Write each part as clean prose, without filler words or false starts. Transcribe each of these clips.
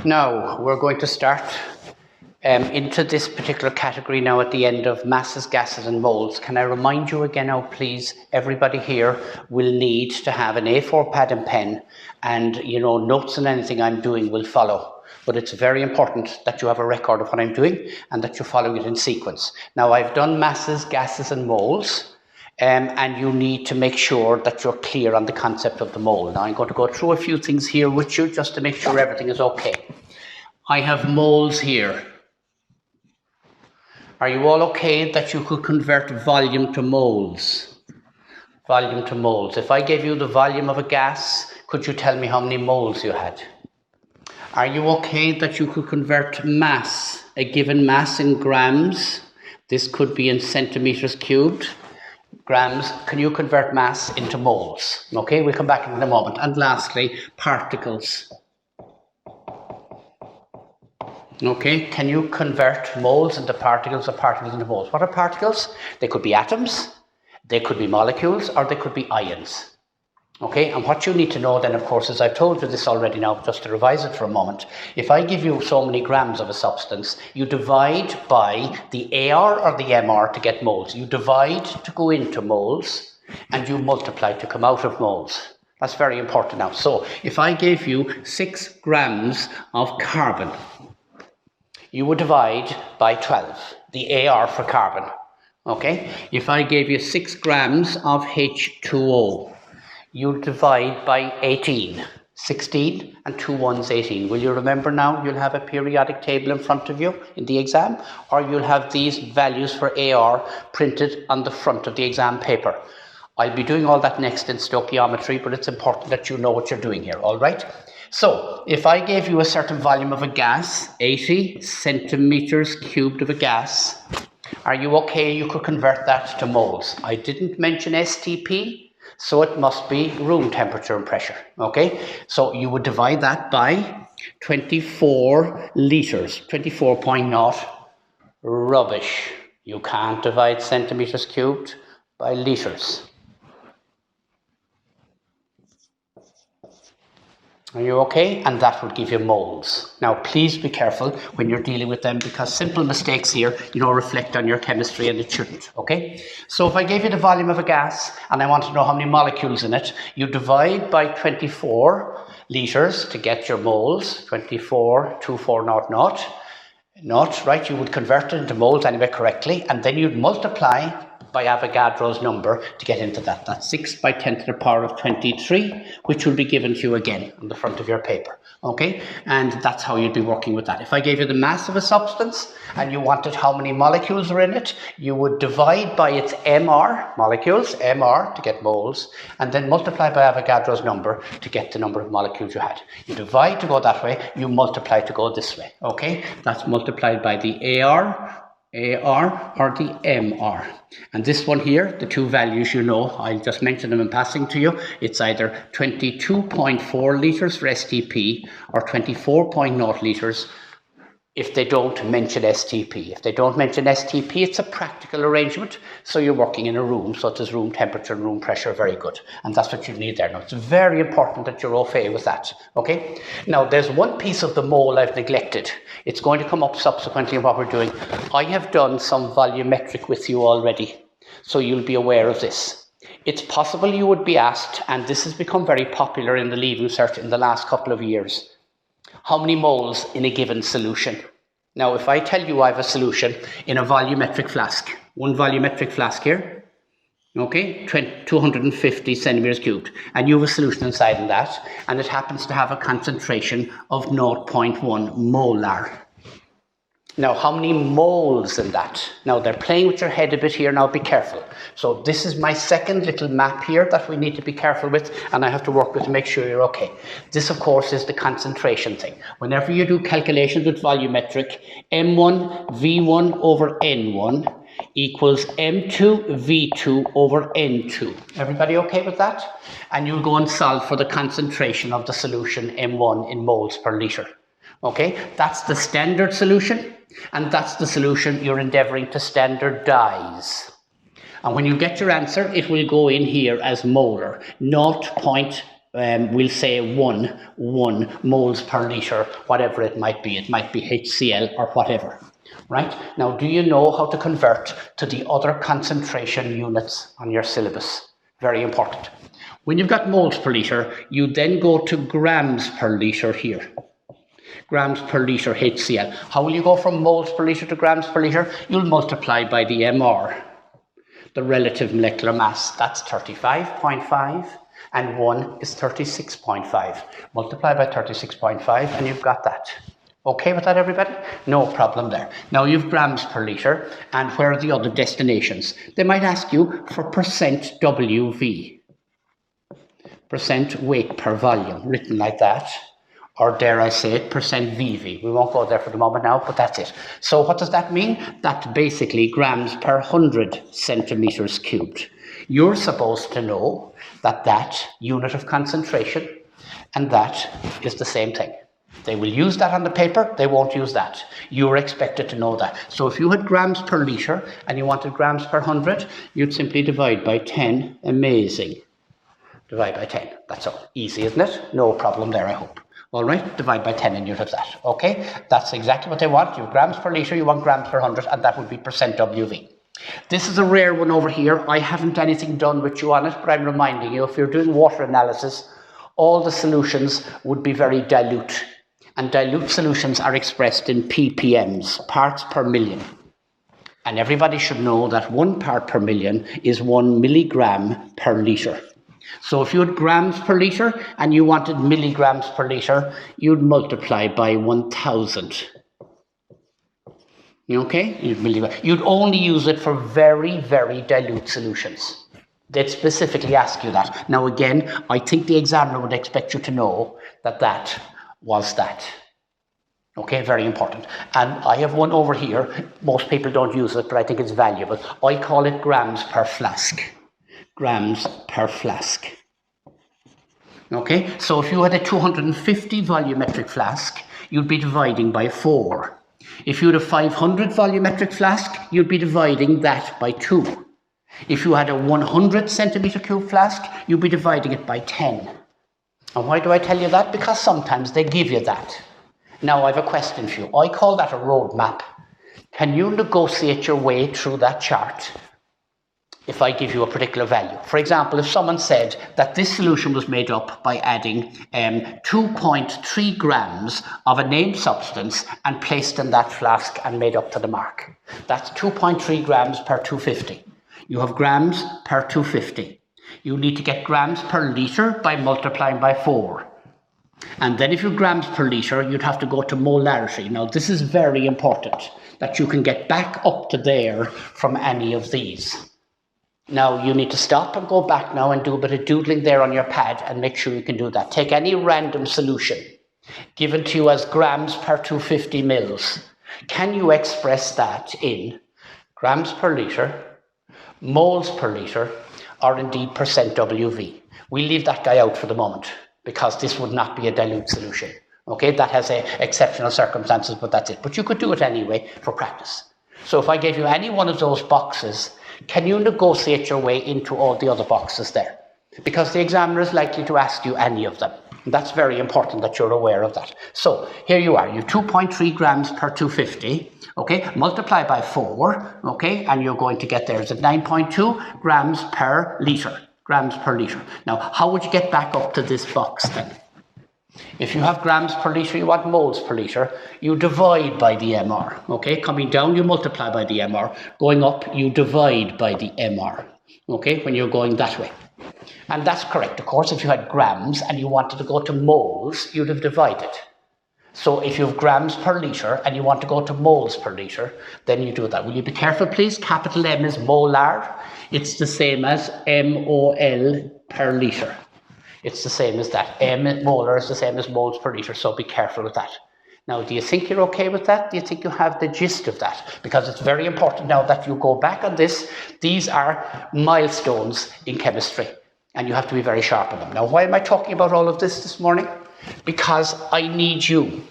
Now we're going to start into this particular category now at the end of masses, gases and moles. Can I remind you again now, please, everybody here will need to have an A4 pad and pen, and notes and anything I'm doing will follow. But it's very important that you have a record of what I'm doing and that you're following it in sequence. Now I've done masses, gases and moles. And you need to make sure that you're clear on the concept of the mole. Now I'm going to go through a few things here with you just to make sure everything is okay. I have moles here. Are you all okay that you could convert volume to moles? Volume to moles. If I gave you the volume of a gas, could you tell me how many moles you had? Are you okay that you could convert mass, a given mass in grams? This could be in centimeters cubed. Grams, can you convert mass into moles? Okay, we'll come back in a moment. And lastly, particles. Okay, can you convert moles into particles or particles into moles? What are particles? They could be atoms, they could be molecules, or they could be ions. Okay, and what you need to know then, of course, is I've told you this already now, just to revise it for a moment. If I give you so many grams of a substance, you divide by the AR or the MR to get moles. You divide to go into moles, and you multiply to come out of moles. That's very important now. So if I gave you 6 grams of carbon, you would divide by 12, the AR for carbon. Okay, if I gave you 6 grams of H2O, you divide by 18, 16 and 2 ones 18. Will you remember now? You'll have a periodic table in front of you in the exam, or you'll have these values for AR printed on the front of the exam paper. I'll be doing all that next in stoichiometry, but it's important that you know what you're doing here, all right? So if I gave you a certain volume of a gas, 80 centimeters cubed of a gas, are you okay? You could convert that to moles. I didn't mention STP. So it must be room temperature and pressure, okay? So you would divide that by 24 litres, 24.0. Rubbish. You can't divide centimetres cubed by litres. Are you okay? And that would give you moles. Now, please be careful when you're dealing with them, because simple mistakes here, reflect on your chemistry, and it shouldn't, okay? So if I gave you the volume of a gas and I want to know how many molecules in it, you divide by 24 litres to get your moles, 24,2400, not, right? You would convert it into moles anyway correctly, and then you'd multiply by Avogadro's number to get into that. That's 6 by 10 to the power of 23, which will be given to you again on the front of your paper, okay? And that's how you'd be working with that. If I gave you the mass of a substance and you wanted how many molecules are in it, you would divide by its MR, molecules, MR to get moles, and then multiply by Avogadro's number to get the number of molecules you had. You divide to go that way, you multiply to go this way, okay? That's multiplied by the AR or the MR. And this one here, the two values I'll just mention them in passing to you. It's either 22.4 litres for STP or 24.0 litres if they don't mention STP. If they don't mention STP, it's a practical arrangement. So you're working in a room, so it is room temperature and room pressure, very good. And that's what you need there. Now, it's very important that you're okay with that, okay? Now, there's one piece of the mole I've neglected. It's going to come up subsequently in what we're doing. I have done some volumetric with you already, so you'll be aware of this. It's possible you would be asked, and this has become very popular in the Leaving Cert in the last couple of years, how many moles in a given solution? Now, if I tell you I have a solution in a volumetric flask, one volumetric flask here, okay, 250 centimeters cubed, and you have a solution inside in that, and it happens to have a concentration of 0.1 molar. Now, how many moles in that? Now, they're playing with your head a bit here. Now, be careful. So this is my second little map here that we need to be careful with, and I have to work with to make sure you're okay. This, of course, is the concentration thing. Whenever you do calculations with volumetric, M1 V1 over N1 equals M2 V2 over N2. Everybody okay with that? And you'll go and solve for the concentration of the solution M1 in moles per litre. Okay, that's the standard solution, and that's the solution you're endeavouring to standardise. And when you get your answer, it will go in here as molar, 0.2 we'll say one moles per litre, whatever it might be. It might be HCl or whatever, right? Now, do you know how to convert to the other concentration units on your syllabus? Very important. When you've got moles per litre, you then go to grams per litre here. Grams per litre HCl. How will you go from moles per litre to grams per litre? You'll multiply by the MR, the relative molecular mass. That's 35.5 and 1 is 36.5. Multiply by 36.5 and you've got that. Okay with that, everybody? No problem there. Now you've grams per litre, and where are the other destinations? They might ask you for percent WV, percent weight per volume, written like that. Or dare I say it, percent VV. We won't go there for the moment now, but that's it. So what does that mean? That's basically grams per 100 centimetres cubed. You're supposed to know that that unit of concentration and that is the same thing. They will use that on the paper, they won't use that. You're expected to know that. So if you had grams per litre and you wanted grams per 100, you'd simply divide by 10. Amazing. Divide by 10. That's all. Easy, isn't it? No problem there, I hope. All right, divide by 10 and you'd have that. Okay, that's exactly what they want. You have grams per litre, you want grams per 100, and that would be percent WV. This is a rare one over here. I haven't anything done with you on it, but I'm reminding you, if you're doing water analysis, all the solutions would be very dilute. And dilute solutions are expressed in ppms, parts per million. And everybody should know that 1 part per million is 1 milligram per litre. So if you had grams per litre and you wanted milligrams per litre, you'd multiply by 1,000. Okay? You'd only use it for very, very dilute solutions. They'd specifically ask you that. Now again, I think the examiner would expect you to know that that was that. Okay, very important. And I have one over here. Most people don't use it, but I think it's valuable. I call it grams per flask. Grams per flask. Okay, so if you had a 250 volumetric flask, you'd be dividing by 4. If you had a 500 volumetric flask, you'd be dividing that by 2. If you had a 100 centimetre cube flask, you'd be dividing it by 10. And why do I tell you that? Because sometimes they give you that. Now I have a question for you. I call that a roadmap. Can you negotiate your way through that chart if I give you a particular value? For example, if someone said that this solution was made up by adding 2.3 grams of a named substance and placed in that flask and made up to the mark. That's 2.3 grams per 250. You have grams per 250. You need to get grams per litre by multiplying by 4. And then if you grams per litre, you'd have to go to molarity. Now this is very important, that you can get back up to there from any of these. Now you need to stop and go back now and do a bit of doodling there on your pad and make sure you can do that. Take any random solution given to you as grams per 250 mils. Can you express that in grams per litre, moles per litre, or indeed percent WV? We'll leave that guy out for the moment because this would not be a dilute solution. Okay, that has exceptional circumstances, but that's it. But you could do it anyway for practice. So if I gave you any one of those boxes, can you negotiate your way into all the other boxes there? Because the examiner is likely to ask you any of them. And that's very important that you're aware of that. So here you are, you have 2.3 grams per 250, okay, multiply by 4, okay, and you're going to get there. Is it 9.2 grams per litre? Grams per litre. Now, how would you get back up to this box then? If you have grams per litre, you want moles per litre, you divide by the MR. Okay, coming down, you multiply by the MR. Going up, you divide by the MR. Okay, when you're going that way. And that's correct, of course. If you had grams and you wanted to go to moles, you'd have divided. So if you have grams per litre and you want to go to moles per litre, then you do that. Will you be careful, please? Capital M is molar. It's the same as MOL per litre. It's the same as that. Molar is the same as moles per litre, so be careful with that. Now, do you think you're okay with that? Do you think you have the gist of that? Because it's very important now that you go back on this. These are milestones in chemistry, and you have to be very sharp on them. Now, why am I talking about all of this morning? Because I need you.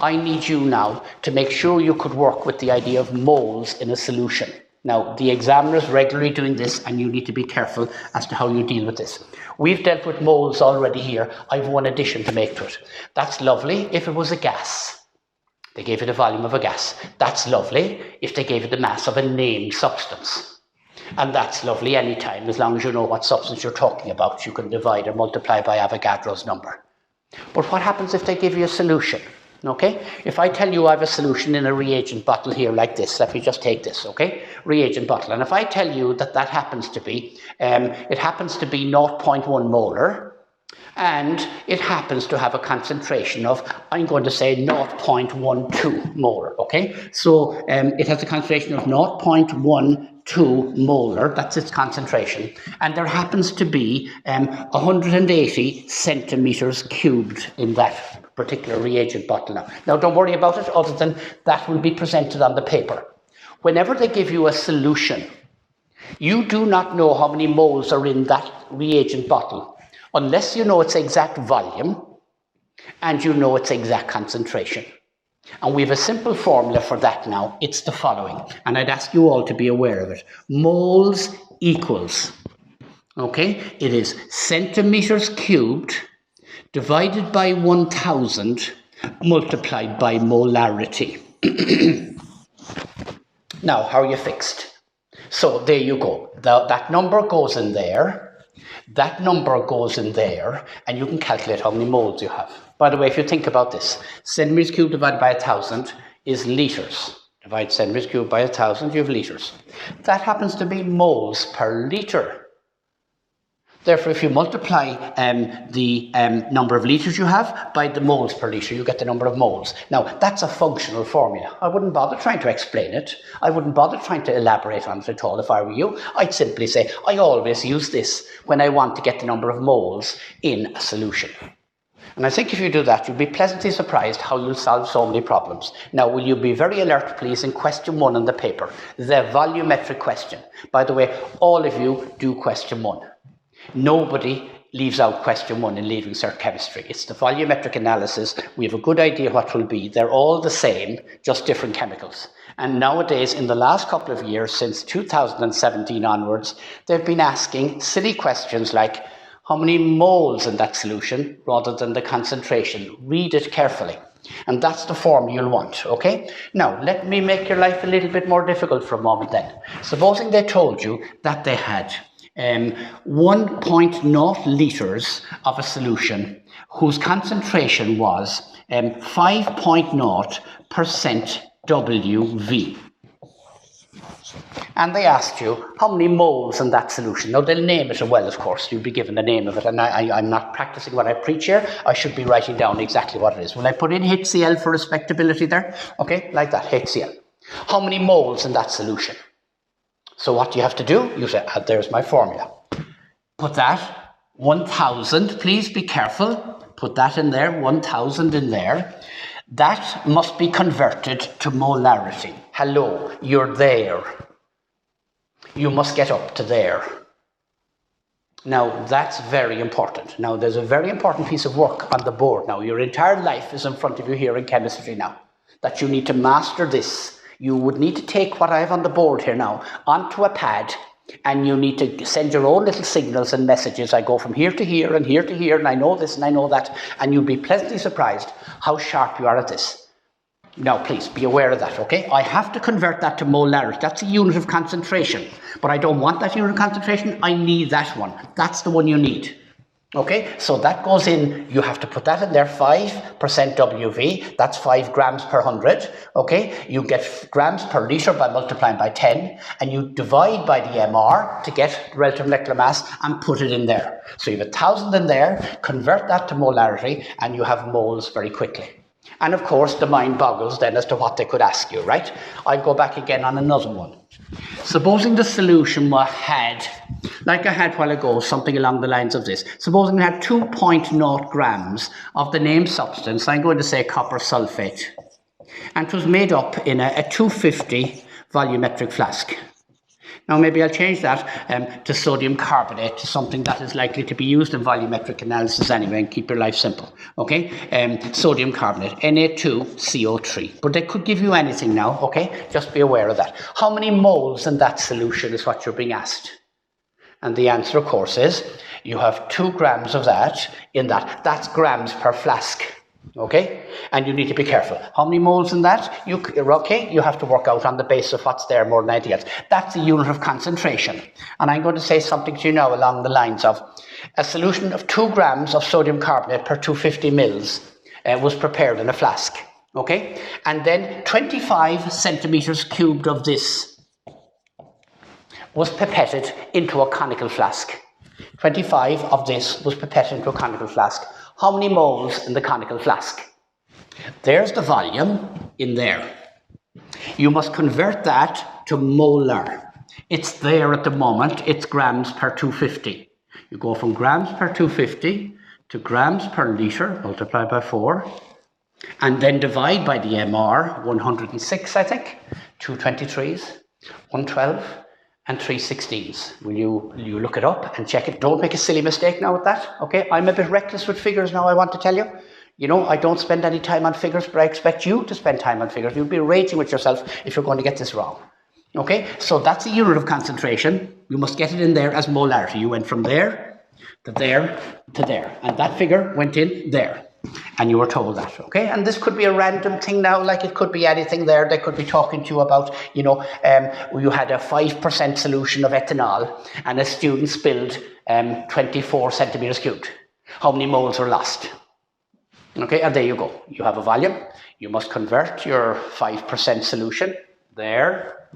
I need you now to make sure you could work with the idea of moles in a solution. Now, the examiner is regularly doing this, and you need to be careful as to how you deal with this. We've dealt with moles already here. I've one addition to make to it. That's lovely if it was a gas. They gave you the volume of a gas. That's lovely if they gave you the mass of a named substance. And that's lovely anytime, as long as you know what substance you're talking about. You can divide or multiply by Avogadro's number. But what happens if they give you a solution? Okay, if I tell you I have a solution in a reagent bottle here like this, let me just take this, okay, reagent bottle, and if I tell you that that happens to be, it happens to be 0.1 molar, and it happens to have a concentration of, I'm going to say 0.12 molar, okay, so it has a concentration of 0.12 molar, that's its concentration, and there happens to be 180 centimeters cubed in that particular reagent bottle now. Now, don't worry about it, other than that will be presented on the paper. Whenever they give you a solution, you do not know how many moles are in that reagent bottle unless you know its exact volume and you know its exact concentration. And we have a simple formula for that now. It's the following, and I'd ask you all to be aware of it. Moles equals, okay, it is centimeters cubed divided by 1000 multiplied by molarity. Now, how are you fixed? So there you go. That number goes in there. That number goes in there, and you can calculate how many moles you have. By the way, if you think about this, centimeters cubed divided by 1000 is litres. Divide centimeters cubed by 1000, you have litres. That happens to be moles per litre. Therefore, if you multiply the number of litres you have by the moles per litre, you get the number of moles. Now, that's a functional formula. I wouldn't bother trying to explain it. I wouldn't bother trying to elaborate on it at all if I were you. I'd simply say, I always use this when I want to get the number of moles in a solution. And I think if you do that, you'll be pleasantly surprised how you'll solve so many problems. Now, will you be very alert, please, in question 1 on the paper, the volumetric question. By the way, all of you do question 1. Nobody leaves out question 1 in leaving cert chemistry. It's the volumetric analysis. We have a good idea what it will be. They're all the same, just different chemicals. And nowadays, in the last couple of years, since 2017 onwards, they've been asking silly questions like, how many moles in that solution, rather than the concentration. Read it carefully. And that's the form you'll want, okay? Now, let me make your life a little bit more difficult for a moment then. Supposing they told you that they had 1.0 litres of a solution whose concentration was 5.0% WV. And they asked you how many moles in that solution. Now, they'll name it as well, of course. You'll be given the name of it. And I'm not practicing what I preach here. I should be writing down exactly what it is. Will I put in HCl for respectability there? Okay, like that, HCl. How many moles in that solution? So what do you have to do? You say, there's my formula. Put that 1000, please be careful. Put that in there, 1000 in there. That must be converted to molarity. Hello, you're there. You must get up to there. Now, that's very important. Now, there's a very important piece of work on the board now. Your entire life is in front of you here in chemistry now, that you need to master this. You would need to take what I have on the board here now onto a pad, and you need to send your own little signals and messages. I go from here to here and here to here, and I know this and I know that, and you'll be pleasantly surprised how sharp you are at this. Now, please be aware of that, okay? I have to convert that to molarity. That's a unit of concentration, but I don't want that unit of concentration. I need that one. That's the one you need. Okay, so that goes in, you have to put that in there, 5% WV, that's 5 grams per 100, okay? You get grams per litre by multiplying by 10, and you divide by the MR to get the relative molecular mass and put it in there. So you have 1000 in there, convert that to molarity, and you have moles very quickly. And of course, the mind boggles then as to what they could ask you, right? I'll go back again on another one. Supposing the solution had, like I had a while ago, something along the lines of this. Supposing it had 2.0 grams of the named substance, I'm going to say copper sulfate, and it was made up in a 250 volumetric flask. Now maybe I'll change that to sodium carbonate, to something that is likely to be used in volumetric analysis anyway, and keep your life simple. Okay, sodium carbonate, Na2CO3. But they could give you anything now, okay? Just be aware of that. How many moles in that solution is what you're being asked? And the answer, of course, is you have 2 grams of that in that. That's grams per flask. Okay, and you need to be careful. How many moles in that? You have to work out on the basis of what's there more than anything else. That's the unit of concentration. And I'm going to say something to you now along the lines of a solution of 2 grams of sodium carbonate per 250 mils was prepared in a flask. Okay, and then 25 centimeters cubed of this was pipetted into a conical flask. 25 of this was pipetted into a conical flask. How many moles in the conical flask? There's the volume in there. You must convert that to molar. It's there at the moment. It's grams per 250. You go from grams per 250 to grams per litre, multiplied by 4, and then divide by the MR, 106, I think, 2 23s, 112, and 3 16s. Will you look it up and check it? Don't make a silly mistake now with that, okay? I'm a bit reckless with figures now, I want to tell you. You know, I don't spend any time on figures, but I expect you to spend time on figures. You'll be raging with yourself if you're going to get this wrong. Okay, so that's a unit of concentration. You must get it in there as molarity. You went from there to there to there, and that figure went in there. And you were told that, okay? And this could be a random thing now, like it could be anything there. They could be talking to you about, you know, you had a 5% solution of ethanol and a student spilled 24 centimeters cubed. How many moles were lost? Okay, and there you go. You have a volume. You must convert your 5% solution there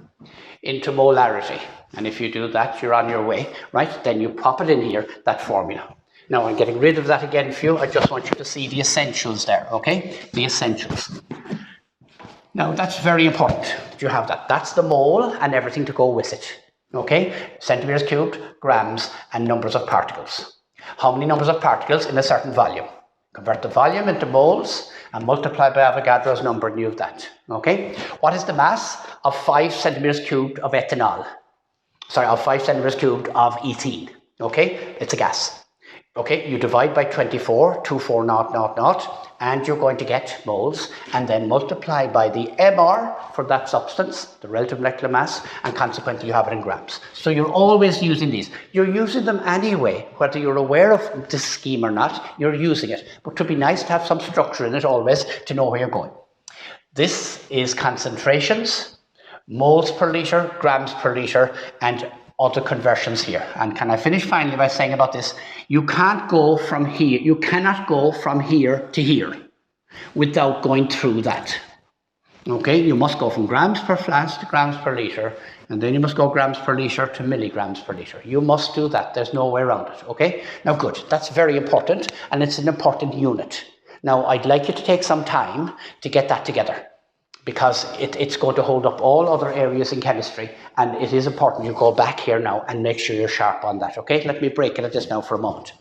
into molarity. And if you do that, you're on your way, right? Then you pop it in here, that formula. Now I'm getting rid of that again for you. I just want you to see the essentials there, okay? The essentials. Now that's very important that you have that. That's the mole and everything to go with it, okay? Centimeters cubed, grams, and numbers of particles. How many numbers of particles in a certain volume? Convert the volume into moles and multiply by Avogadro's number and you have that, okay? What is the mass of 5 centimeters cubed of ethanol? Sorry, of 5 centimeters cubed of ethene, okay? It's a gas. Okay, you divide by 24, 24000, and you're going to get moles, and then multiply by the MR for that substance, the relative molecular mass, and consequently you have it in grams. So you're always using these. You're using them anyway, whether you're aware of this scheme or not, you're using it. But it would be nice to have some structure in it always to know where you're going. This is concentrations, moles per litre, grams per litre, and other conversions here. And can I finish finally by saying about this? You can't go from here, you cannot go from here to here without going through that. Okay, you must go from grams per flask to grams per litre, and then you must go grams per litre to milligrams per litre. You must do that, there's no way around it, okay? Now good, that's very important, and it's an important unit. Now I'd like you to take some time to get that together, because it's going to hold up all other areas in chemistry, and it is important you go back here now and make sure you're sharp on that, okay? Let me break it at this now for a moment.